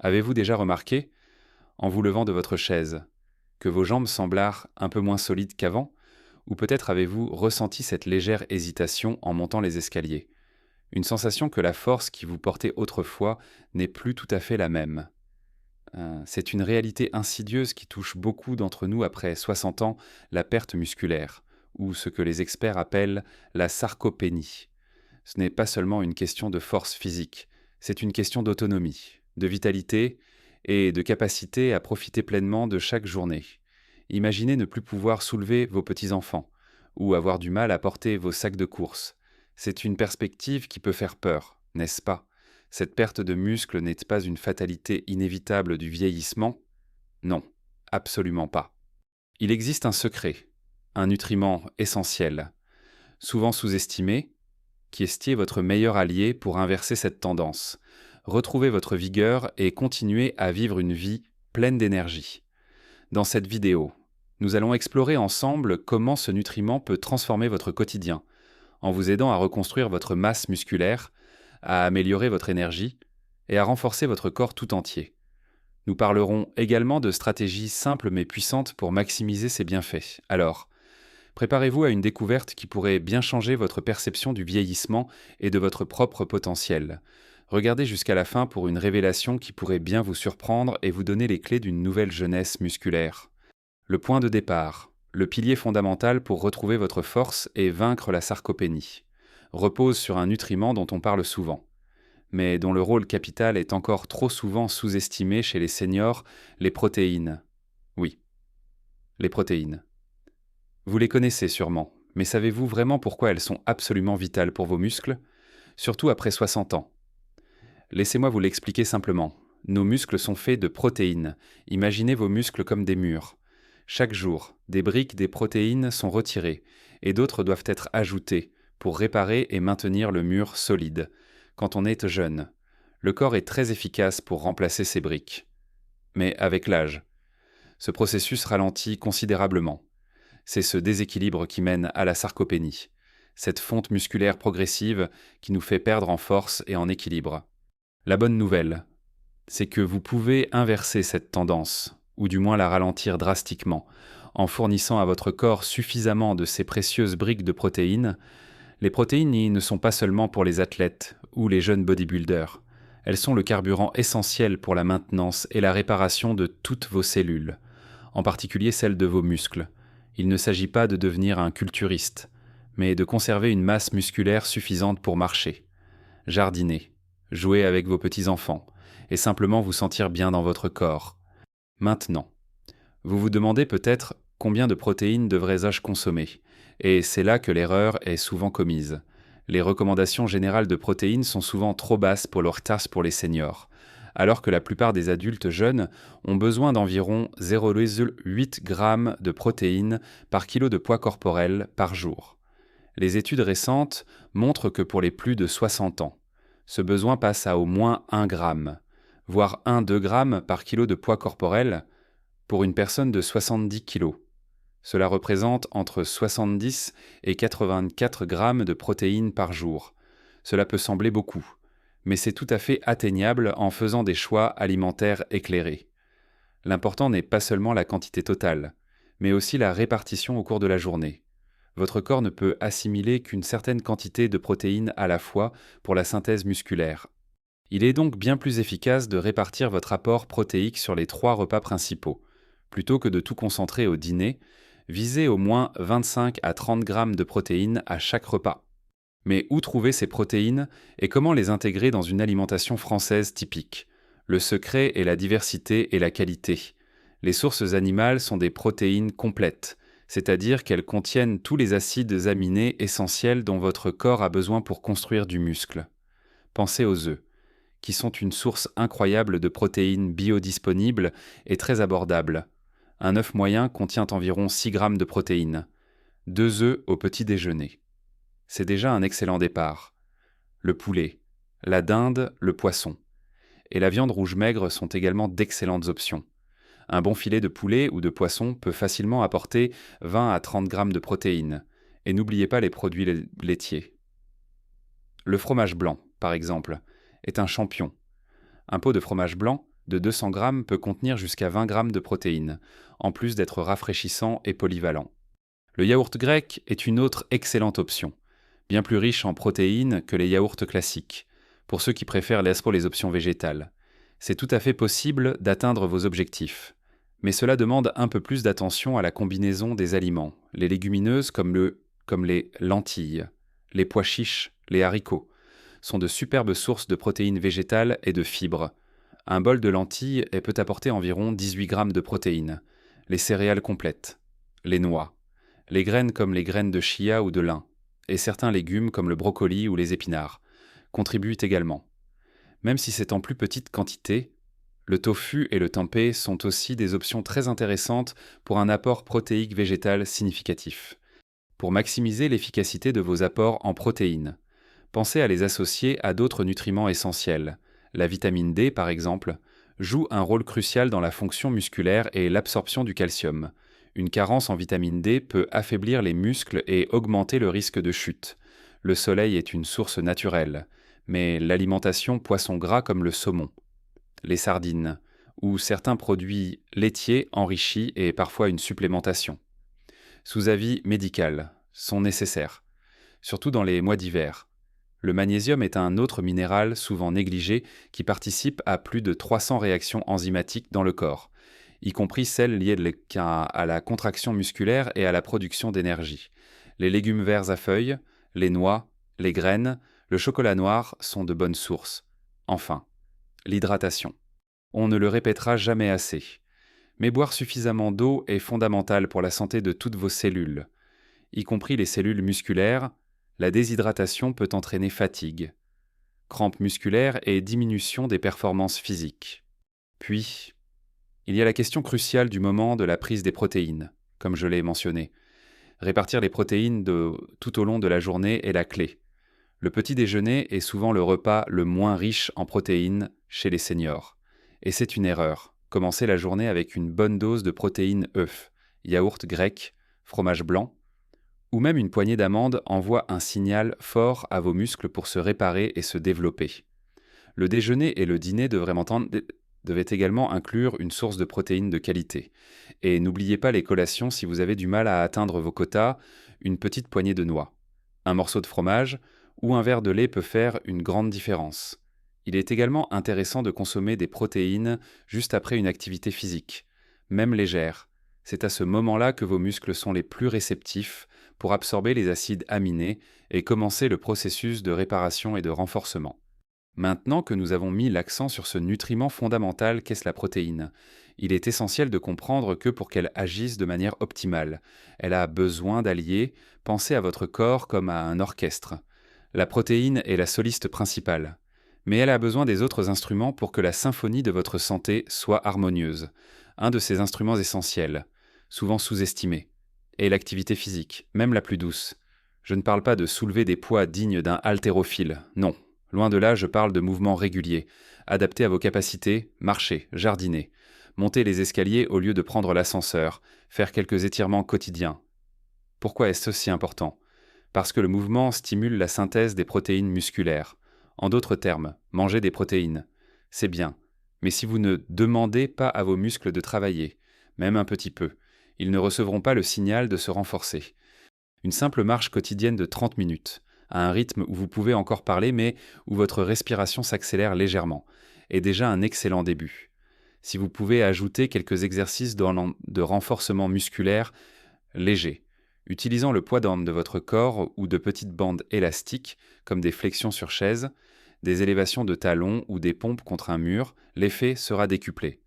Avez-vous déjà remarqué, en vous levant de votre chaise, que vos jambes semblèrent un peu moins solides qu'avant? Ou peut-être avez-vous ressenti cette légère hésitation en montant les escaliers? Une sensation que la force qui vous portait autrefois n'est plus tout à fait la même. C'est une réalité insidieuse qui touche beaucoup d'entre nous après 60 ans, la perte musculaire, ou ce que les experts appellent la sarcopénie. Ce n'est pas seulement une question de force physique, c'est une question d'autonomie, de vitalité et de capacité à profiter pleinement de chaque journée. Imaginez ne plus pouvoir soulever vos petits-enfants ou avoir du mal à porter vos sacs de course. C'est une perspective qui peut faire peur, n'est-ce pas? Cette perte de muscle n'est pas une fatalité inévitable du vieillissement? Non, absolument pas. Il existe un secret, un nutriment essentiel, souvent sous-estimé, qui est votre meilleur allié pour inverser cette tendance. Retrouvez votre vigueur et continuez à vivre une vie pleine d'énergie. Dans cette vidéo, nous allons explorer ensemble comment ce nutriment peut transformer votre quotidien, en vous aidant à reconstruire votre masse musculaire, à améliorer votre énergie et à renforcer votre corps tout entier. Nous parlerons également de stratégies simples mais puissantes pour maximiser ces bienfaits. Alors, préparez-vous à une découverte qui pourrait bien changer votre perception du vieillissement et de votre propre potentiel. Regardez jusqu'à la fin pour une révélation qui pourrait bien vous surprendre et vous donner les clés d'une nouvelle jeunesse musculaire. Le point de départ, le pilier fondamental pour retrouver votre force et vaincre la sarcopénie, repose sur un nutriment dont on parle souvent, mais dont le rôle capital est encore trop souvent sous-estimé chez les seniors, les protéines. Oui, les protéines. Vous les connaissez sûrement, mais savez-vous vraiment pourquoi elles sont absolument vitales pour vos muscles, surtout après 60 ans? Laissez-moi vous l'expliquer simplement. Nos muscles sont faits de protéines. Imaginez vos muscles comme des murs. Chaque jour, des briques des protéines sont retirées, et d'autres doivent être ajoutées pour réparer et maintenir le mur solide. Quand on est jeune, le corps est très efficace pour remplacer ces briques. Mais avec l'âge, ce processus ralentit considérablement. C'est ce déséquilibre qui mène à la sarcopénie, cette fonte musculaire progressive qui nous fait perdre en force et en équilibre. La bonne nouvelle, c'est que vous pouvez inverser cette tendance, ou du moins la ralentir drastiquement, en fournissant à votre corps suffisamment de ces précieuses briques de protéines. Les protéines ne sont pas seulement pour les athlètes ou les jeunes bodybuilders. Elles sont le carburant essentiel pour la maintenance et la réparation de toutes vos cellules, en particulier celles de vos muscles. Il ne s'agit pas de devenir un culturiste, mais de conserver une masse musculaire suffisante pour marcher, jardiner, jouer avec vos petits-enfants, et simplement vous sentir bien dans votre corps. Maintenant, vous vous demandez peut-être combien de protéines devrais-je consommer, et c'est là que l'erreur est souvent commise. Les recommandations générales de protéines sont souvent trop basses pour leur tasse pour les seniors, alors que la plupart des adultes jeunes ont besoin d'environ 0,8 g de protéines par kilo de poids corporel par jour. Les études récentes montrent que pour les plus de 60 ans, ce besoin passe à au moins 1 gramme, voire 1-2 grammes par kilo de poids corporel pour une personne de 70 kg. Cela représente entre 70 et 84 grammes de protéines par jour. Cela peut sembler beaucoup, mais c'est tout à fait atteignable en faisant des choix alimentaires éclairés. L'important n'est pas seulement la quantité totale, mais aussi la répartition au cours de la journée. Votre corps ne peut assimiler qu'une certaine quantité de protéines à la fois pour la synthèse musculaire. Il est donc bien plus efficace de répartir votre apport protéique sur les 3 repas principaux. Plutôt que de tout concentrer au dîner, visez au moins 25 à 30 grammes de protéines à chaque repas. Mais où trouver ces protéines et comment les intégrer dans une alimentation française typique? Le secret est la diversité et la qualité. Les sources animales sont des protéines complètes, c'est-à-dire qu'elles contiennent tous les acides aminés essentiels dont votre corps a besoin pour construire du muscle. Pensez aux œufs, qui sont une source incroyable de protéines biodisponibles et très abordables. Un œuf moyen contient environ 6 grammes de protéines. 2 œufs au petit déjeuner. C'est déjà un excellent départ. Le poulet, la dinde, le poisson. Et la viande rouge maigre sont également d'excellentes options. Un bon filet de poulet ou de poisson peut facilement apporter 20 à 30 grammes de protéines. Et n'oubliez pas les produits laitiers. Le fromage blanc, par exemple, est un champion. Un pot de fromage blanc de 200 grammes peut contenir jusqu'à 20 grammes de protéines, en plus d'être rafraîchissant et polyvalent. Le yaourt grec est une autre excellente option, bien plus riche en protéines que les yaourts classiques, pour ceux qui préfèrent les options végétales. C'est tout à fait possible d'atteindre vos objectifs. Mais cela demande un peu plus d'attention à la combinaison des aliments, les légumineuses comme les lentilles, les pois chiches, les haricots, sont de superbes sources de protéines végétales et de fibres. Un bol de lentilles peut apporter environ 18 grammes de protéines, les céréales complètes, les noix, les graines comme les graines de chia ou de lin, et certains légumes comme le brocoli ou les épinards, contribuent également. Même si c'est en plus petite quantité, le tofu et le tempeh sont aussi des options très intéressantes pour un apport protéique végétal significatif. Pour maximiser l'efficacité de vos apports en protéines, pensez à les associer à d'autres nutriments essentiels. La vitamine D, par exemple, joue un rôle crucial dans la fonction musculaire et l'absorption du calcium. Une carence en vitamine D peut affaiblir les muscles et augmenter le risque de chute. Le soleil est une source naturelle, mais l'alimentation poisson gras comme le saumon, les sardines, ou certains produits laitiers enrichis et parfois une supplémentation, sous avis médical, sont nécessaires, surtout dans les mois d'hiver. Le magnésium est un autre minéral souvent négligé qui participe à plus de 300 réactions enzymatiques dans le corps, y compris celles liées à la contraction musculaire et à la production d'énergie. Les légumes verts à feuilles, les noix, les graines, le chocolat noir sont de bonnes sources. Enfin, l'hydratation. On ne le répétera jamais assez. Mais boire suffisamment d'eau est fondamental pour la santé de toutes vos cellules, y compris les cellules musculaires. La déshydratation peut entraîner fatigue, crampes musculaires et diminution des performances physiques. Puis, il y a la question cruciale du moment de la prise des protéines, comme je l'ai mentionné. Répartir les protéines tout au long de la journée est la clé. Le petit déjeuner est souvent le repas le moins riche en protéines chez les seniors. Et c'est une erreur. Commencez la journée avec une bonne dose de protéines œufs, yaourt grec, fromage blanc, ou même une poignée d'amandes envoie un signal fort à vos muscles pour se réparer et se développer. Le déjeuner et le dîner devaient également inclure une source de protéines de qualité. Et n'oubliez pas les collations si vous avez du mal à atteindre vos quotas, une petite poignée de noix, un morceau de fromage ou un verre de lait peut faire une grande différence. Il est également intéressant de consommer des protéines juste après une activité physique, même légère. C'est à ce moment-là que vos muscles sont les plus réceptifs pour absorber les acides aminés et commencer le processus de réparation et de renforcement. Maintenant que nous avons mis l'accent sur ce nutriment fondamental qu'est la protéine, il est essentiel de comprendre que pour qu'elle agisse de manière optimale, elle a besoin d'alliés. Pensez à votre corps comme à un orchestre. La protéine est la soliste principale, mais elle a besoin des autres instruments pour que la symphonie de votre santé soit harmonieuse. Un de ces instruments essentiels, souvent sous-estimé, est l'activité physique, même la plus douce. Je ne parle pas de soulever des poids dignes d'un haltérophile, non. Loin de là, je parle de mouvements réguliers, adaptés à vos capacités, marcher, jardiner, monter les escaliers au lieu de prendre l'ascenseur, faire quelques étirements quotidiens. Pourquoi est-ce si important ? Parce que le mouvement stimule la synthèse des protéines musculaires. En d'autres termes, manger des protéines, c'est bien. Mais si vous ne demandez pas à vos muscles de travailler, même un petit peu, ils ne recevront pas le signal de se renforcer. Une simple marche quotidienne de 30 minutes, à un rythme où vous pouvez encore parler mais où votre respiration s'accélère légèrement, est déjà un excellent début. Si vous pouvez ajouter quelques exercices de renforcement musculaire légers, utilisant le poids de votre corps ou de petites bandes élastiques, comme des flexions sur chaise, des élévations de talons ou des pompes contre un mur, l'effet sera décuplé.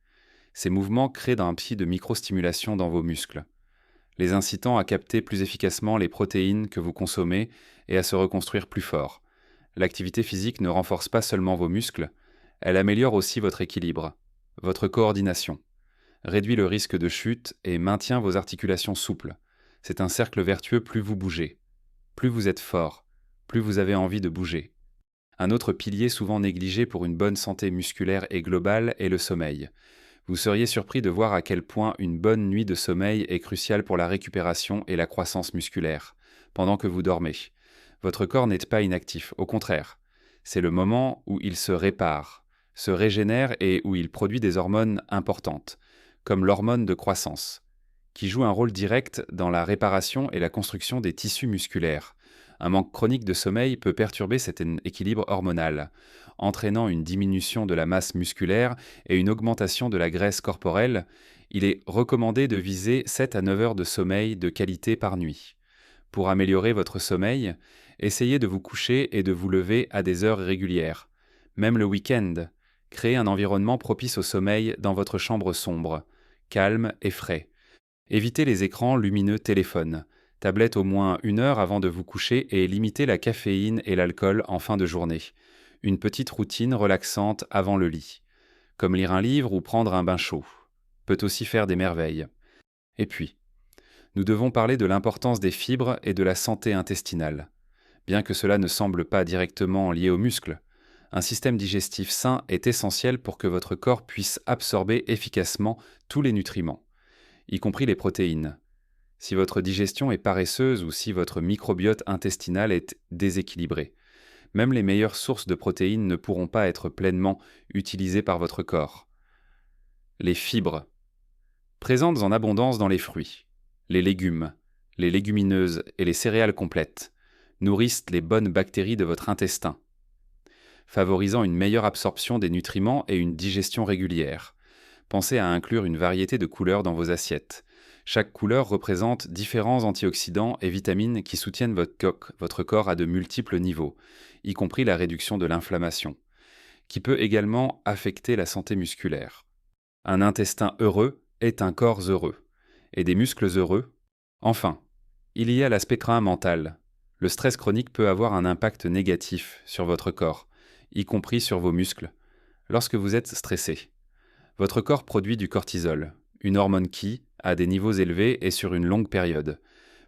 Ces mouvements créent un pied de microstimulation dans vos muscles, les incitant à capter plus efficacement les protéines que vous consommez et à se reconstruire plus fort. L'activité physique ne renforce pas seulement vos muscles, elle améliore aussi votre équilibre, votre coordination, réduit le risque de chute et maintient vos articulations souples. C'est un cercle vertueux, plus vous bougez. Plus vous êtes fort, plus vous avez envie de bouger. Un autre pilier souvent négligé pour une bonne santé musculaire et globale est le sommeil. Vous seriez surpris de voir à quel point une bonne nuit de sommeil est cruciale pour la récupération et la croissance musculaire. Pendant que vous dormez, votre corps n'est pas inactif, au contraire. C'est le moment où il se répare. se régénère et où il produit des hormones importantes, comme l'hormone de croissance, qui joue un rôle direct dans la réparation et la construction des tissus musculaires. Un manque chronique de sommeil peut perturber cet équilibre hormonal, entraînant une diminution de la masse musculaire et une augmentation de la graisse corporelle. Il est recommandé de viser 7 à 9 heures de sommeil de qualité par nuit. Pour améliorer votre sommeil, essayez de vous coucher et de vous lever à des heures régulières. Même le week-end, créez un environnement propice au sommeil dans votre chambre sombre, calme et frais. Évitez les écrans lumineux téléphones, tablettes au moins 1 heure avant de vous coucher et limitez la caféine et l'alcool en fin de journée. Une petite routine relaxante avant le lit, comme lire un livre ou prendre un bain chaud, peut aussi faire des merveilles. Et puis, nous devons parler de l'importance des fibres et de la santé intestinale. Bien que cela ne semble pas directement lié aux muscles, un système digestif sain est essentiel pour que votre corps puisse absorber efficacement tous les nutriments, y compris les protéines. Si votre digestion est paresseuse ou si votre microbiote intestinal est déséquilibré, même les meilleures sources de protéines ne pourront pas être pleinement utilisées par votre corps. Les fibres, présentes en abondance dans les fruits, les légumes, les légumineuses et les céréales complètes, nourrissent les bonnes bactéries de votre intestin, favorisant une meilleure absorption des nutriments et une digestion régulière. Pensez à inclure une variété de couleurs dans vos assiettes. Chaque couleur représente différents antioxydants et vitamines qui soutiennent votre corps à de multiples niveaux, y compris la réduction de l'inflammation, qui peut également affecter la santé musculaire. Un intestin heureux est un corps heureux, et des muscles heureux. Enfin, il y a l'aspect mental. Le stress chronique peut avoir un impact négatif sur votre corps, y compris sur vos muscles, lorsque vous êtes stressé. Votre corps produit du cortisol, une hormone qui, à des niveaux élevés et sur une longue période,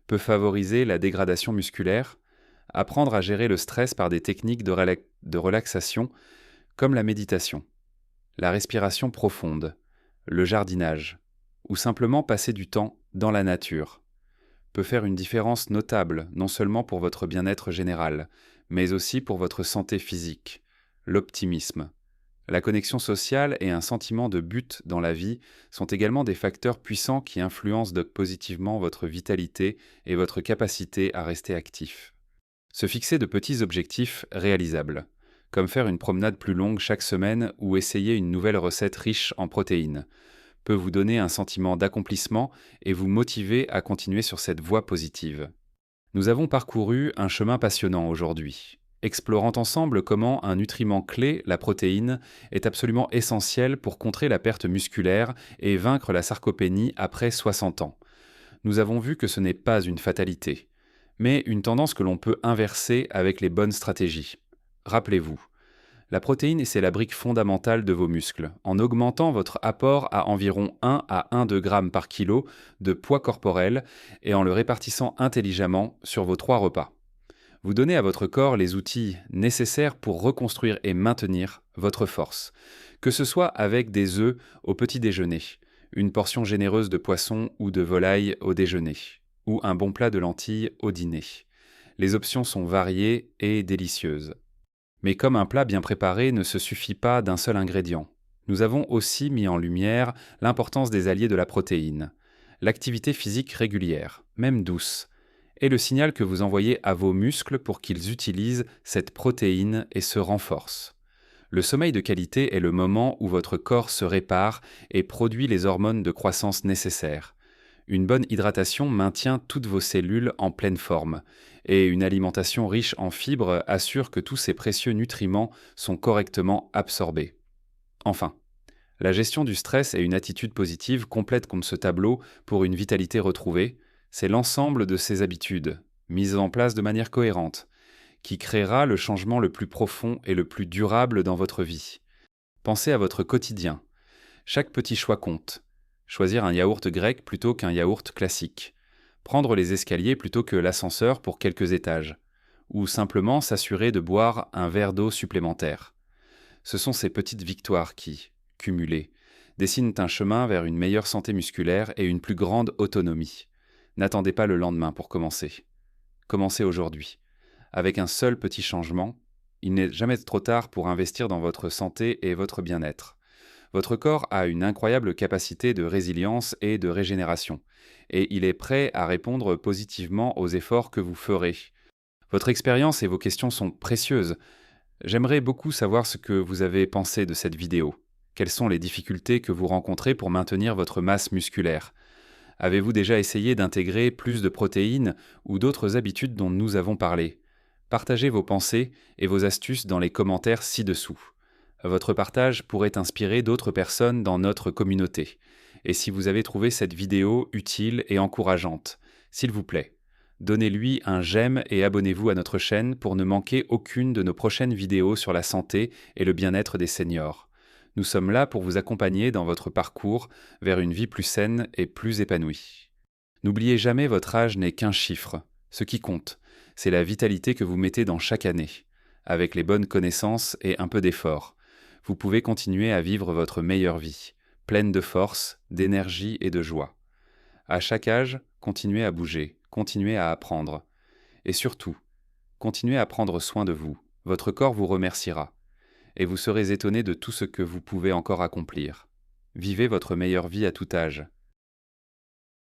peut favoriser la dégradation musculaire. Apprendre à gérer le stress par des techniques de relaxation comme la méditation, la respiration profonde, le jardinage, ou simplement passer du temps dans la nature, peut faire une différence notable non seulement pour votre bien-être général, mais aussi pour votre santé physique. L'optimisme, la connexion sociale et un sentiment de but dans la vie sont également des facteurs puissants qui influencent positivement votre vitalité et votre capacité à rester actif. Se fixer de petits objectifs réalisables, comme faire une promenade plus longue chaque semaine ou essayer une nouvelle recette riche en protéines, peut vous donner un sentiment d'accomplissement et vous motiver à continuer sur cette voie positive. Nous avons parcouru un chemin passionnant aujourd'hui, explorant ensemble comment un nutriment clé, la protéine, est absolument essentiel pour contrer la perte musculaire et vaincre la sarcopénie après 60 ans. Nous avons vu que ce n'est pas une fatalité, mais une tendance que l'on peut inverser avec les bonnes stratégies. Rappelez-vous, la protéine, c'est la brique fondamentale de vos muscles, en augmentant votre apport à environ 1 à 1,2 g par kilo de poids corporel et en le répartissant intelligemment sur vos 3 repas. Vous donnez à votre corps les outils nécessaires pour reconstruire et maintenir votre force, que ce soit avec des œufs au petit déjeuner, une portion généreuse de poisson ou de volaille au déjeuner, ou un bon plat de lentilles au dîner. Les options sont variées et délicieuses. Mais comme un plat bien préparé ne se suffit pas d'un seul ingrédient, nous avons aussi mis en lumière l'importance des alliés de la protéine. L'activité physique régulière, même douce, est le signal que vous envoyez à vos muscles pour qu'ils utilisent cette protéine et se renforcent. Le sommeil de qualité est le moment où votre corps se répare et produit les hormones de croissance nécessaires. Une bonne hydratation maintient toutes vos cellules en pleine forme, et une alimentation riche en fibres assure que tous ces précieux nutriments sont correctement absorbés. Enfin, la gestion du stress et une attitude positive complètent comme ce tableau pour une vitalité retrouvée. C'est l'ensemble de ces habitudes, mises en place de manière cohérente, qui créera le changement le plus profond et le plus durable dans votre vie. Pensez à votre quotidien. Chaque petit choix compte. Choisir un yaourt grec plutôt qu'un yaourt classique. Prendre les escaliers plutôt que l'ascenseur pour quelques étages. Ou simplement s'assurer de boire un verre d'eau supplémentaire. Ce sont ces petites victoires qui, cumulées, dessinent un chemin vers une meilleure santé musculaire et une plus grande autonomie. N'attendez pas le lendemain pour commencer. Commencez aujourd'hui. Avec un seul petit changement, il n'est jamais trop tard pour investir dans votre santé et votre bien-être. Votre corps a une incroyable capacité de résilience et de régénération, et il est prêt à répondre positivement aux efforts que vous ferez. Votre expérience et vos questions sont précieuses. J'aimerais beaucoup savoir ce que vous avez pensé de cette vidéo. Quelles sont les difficultés que vous rencontrez pour maintenir votre masse musculaire? Avez-vous déjà essayé d'intégrer plus de protéines ou d'autres habitudes dont nous avons parlé? Partagez vos pensées et vos astuces dans les commentaires ci-dessous. Votre partage pourrait inspirer d'autres personnes dans notre communauté. Et si vous avez trouvé cette vidéo utile et encourageante, s'il vous plaît, donnez-lui un j'aime et abonnez-vous à notre chaîne pour ne manquer aucune de nos prochaines vidéos sur la santé et le bien-être des seniors. Nous sommes là pour vous accompagner dans votre parcours vers une vie plus saine et plus épanouie. N'oubliez jamais, votre âge n'est qu'un chiffre. Ce qui compte, c'est la vitalité que vous mettez dans chaque année. Avec les bonnes connaissances et un peu d'effort, vous pouvez continuer à vivre votre meilleure vie, pleine de force, d'énergie et de joie. À chaque âge, continuez à bouger, continuez à apprendre. Et surtout, continuez à prendre soin de vous. Votre corps vous remerciera. Et vous serez étonné de tout ce que vous pouvez encore accomplir. Vivez votre meilleure vie à tout âge.